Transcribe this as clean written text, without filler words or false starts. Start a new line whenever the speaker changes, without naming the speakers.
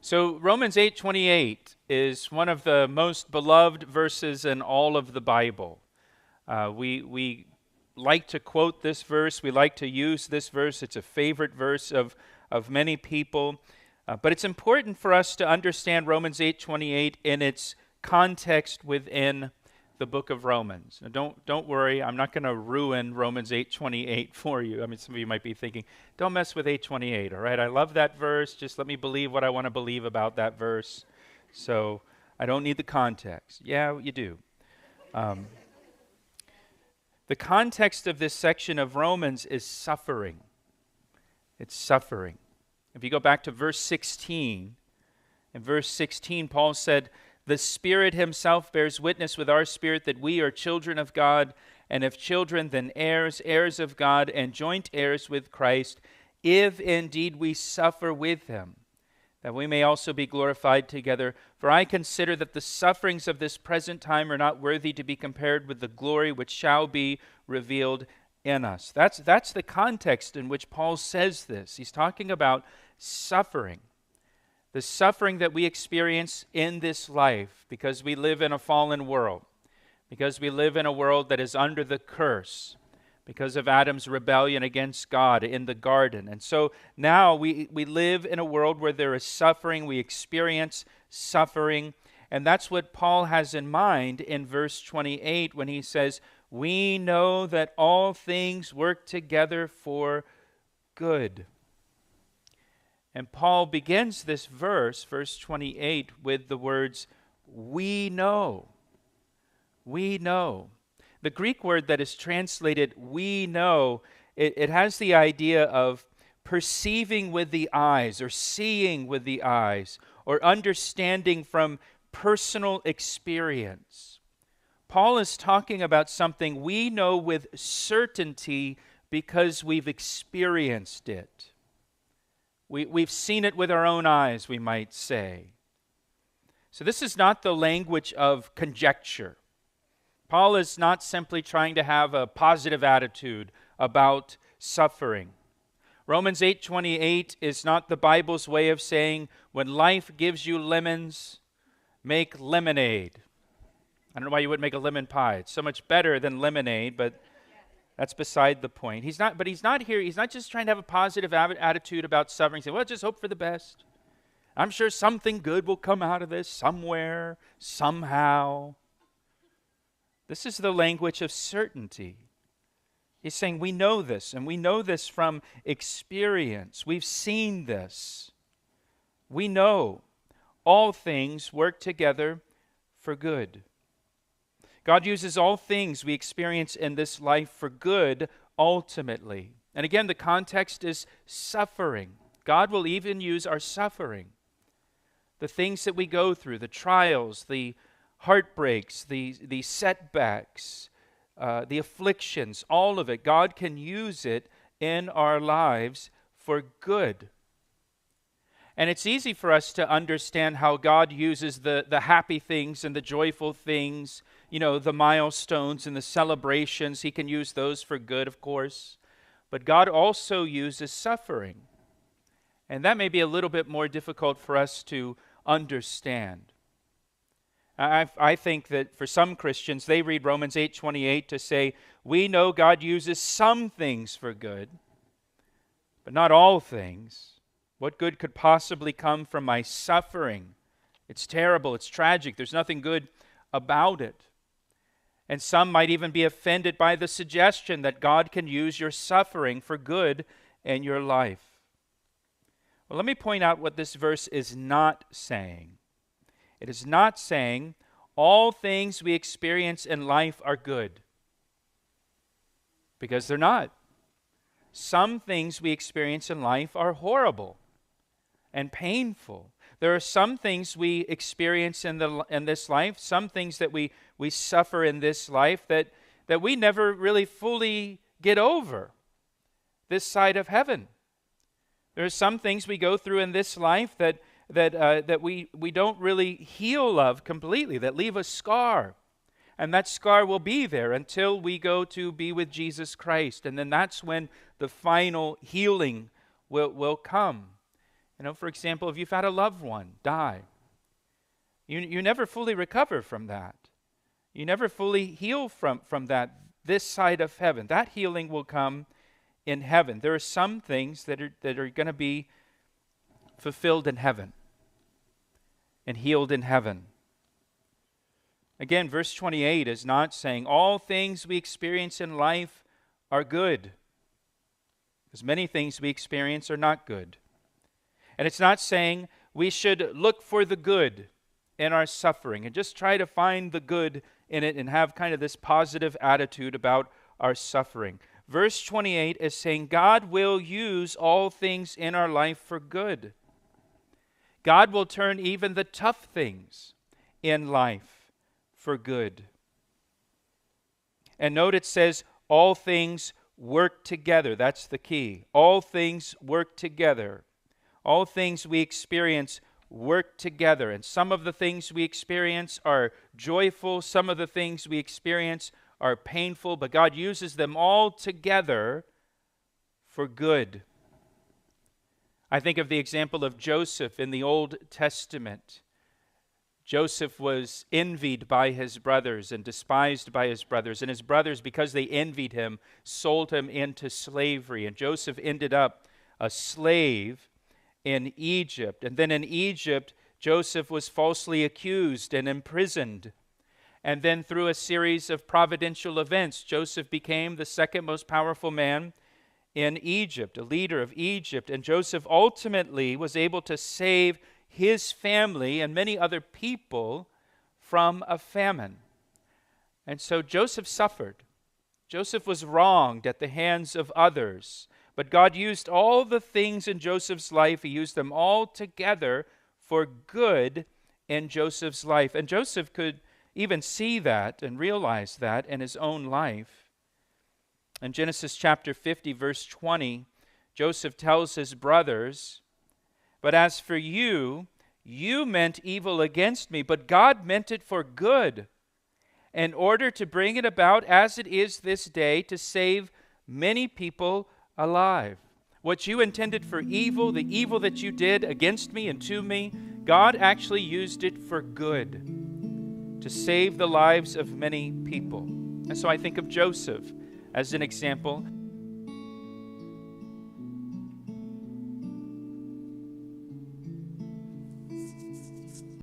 So Romans 8:28 is one of the most beloved verses in all of the Bible. We like to quote this verse. We like to use this verse. It's a favorite verse of many people. But it's important for us to understand Romans 8:28 in its context within the book of Romans. Now don't worry, I'm not going to ruin Romans 8:28 for you. I mean, some of you might be thinking, don't mess with 8:28, all right? I love that verse. Just let me believe what I want to believe about that verse. So I don't need the context. Yeah, you do. The context of this section of Romans is suffering. It's suffering. If you go back to verse 16, in verse 16, Paul said, "The Spirit himself bears witness with our spirit that we are children of God, and if children, then heirs, heirs of God, and joint heirs with Christ, if indeed we suffer with him, that we may also be glorified together. For I consider that the sufferings of this present time are not worthy to be compared with the glory which shall be revealed in us." That's the context in which Paul says this. He's talking about suffering. The suffering that we experience in this life because we live in a fallen world, because we live in a world that is under the curse, because of Adam's rebellion against God in the garden. And so now we live in a world where there is suffering, we experience suffering, and that's what Paul has in mind in verse 28 when he says, "We know that all things work together for good." And Paul begins this verse, verse 28, with the words, "We know." We know. The Greek word that is translated "we know," it has the idea of perceiving with the eyes, or seeing with the eyes, or understanding from personal experience. Paul is talking about something we know with certainty because we've experienced it. We've seen it with our own eyes, we might say. So this is not the language of conjecture. Paul is not simply trying to have a positive attitude about suffering. Romans 8:28 is not the Bible's way of saying, when life gives you lemons, make lemonade. I don't know why you wouldn't make a lemon pie. It's so much better than lemonade, but that's beside the point. He's not here. He's not just trying to have a positive attitude about suffering. Saying, well, just hope for the best. I'm sure something good will come out of this somewhere, somehow. This is the language of certainty. He's saying we know this, and we know this from experience. We've seen this. We know all things work together for good. God uses all things we experience in this life for good ultimately. And again, the context is suffering. God will even use our suffering. The things that we go through, the trials, the heartbreaks, the setbacks, the afflictions, all of it, God can use it in our lives for good. And it's easy for us to understand how God uses the happy things and the joyful things, the milestones and the celebrations. He can use those for good, of course. But God also uses suffering. And that may be a little bit more difficult for us to understand. I think that for some Christians, they read Romans 8:28 to say, we know God uses some things for good, but not all things. What good could possibly come from my suffering? It's terrible, it's tragic, there's nothing good about it. And some might even be offended by the suggestion that God can use your suffering for good in your life. Well, let me point out what this verse is not saying. It is not saying all things we experience in life are good, because they're not. Some things we experience in life are horrible and painful. There are some things we experience in this life, some things that we suffer in this life that we never really fully get over this side of heaven. There are some things we go through in this life that we don't really heal of completely, that leave a scar. And that scar will be there until we go to be with Jesus Christ. And then that's when the final healing will come. For example, if you've had a loved one die, you never fully recover from that. You never fully heal from that this side of heaven. That healing will come in heaven. There are some things that are going to be fulfilled in heaven and healed in heaven. Again, verse 28 is not saying all things we experience in life are good, because many things we experience are not good. And it's not saying we should look for the good in our suffering and just try to find the good in it and have kind of this positive attitude about our suffering. Verse 28 is saying God will use all things in our life for good. God will turn even the tough things in life for good. And note it says all things work together. That's the key. All things work together. All things we experience work together. And some of the things we experience are joyful. Some of the things we experience are painful. But God uses them all together for good. I think of the example of Joseph in the Old Testament. Joseph was envied by his brothers and despised by his brothers. And his brothers, because they envied him, sold him into slavery. And Joseph ended up a slave in Egypt. And then in Egypt, Joseph was falsely accused and imprisoned. And then through a series of providential events, Joseph became the second most powerful man in Egypt, a leader of Egypt. And Joseph ultimately was able to save his family and many other people from a famine. And so Joseph suffered. Joseph was wronged at the hands of others. But God used all the things in Joseph's life. He used them all together for good in Joseph's life. And Joseph could even see that and realize that in his own life. In Genesis chapter 50, verse 20, Joseph tells his brothers, "But as for you, you meant evil against me, but God meant it for good, in order to bring it about as it is this day, to save many people alive." What you intended for evil, the evil that you did against me and to me, God actually used it for good, to save the lives of many people. And so I think of Joseph as an example.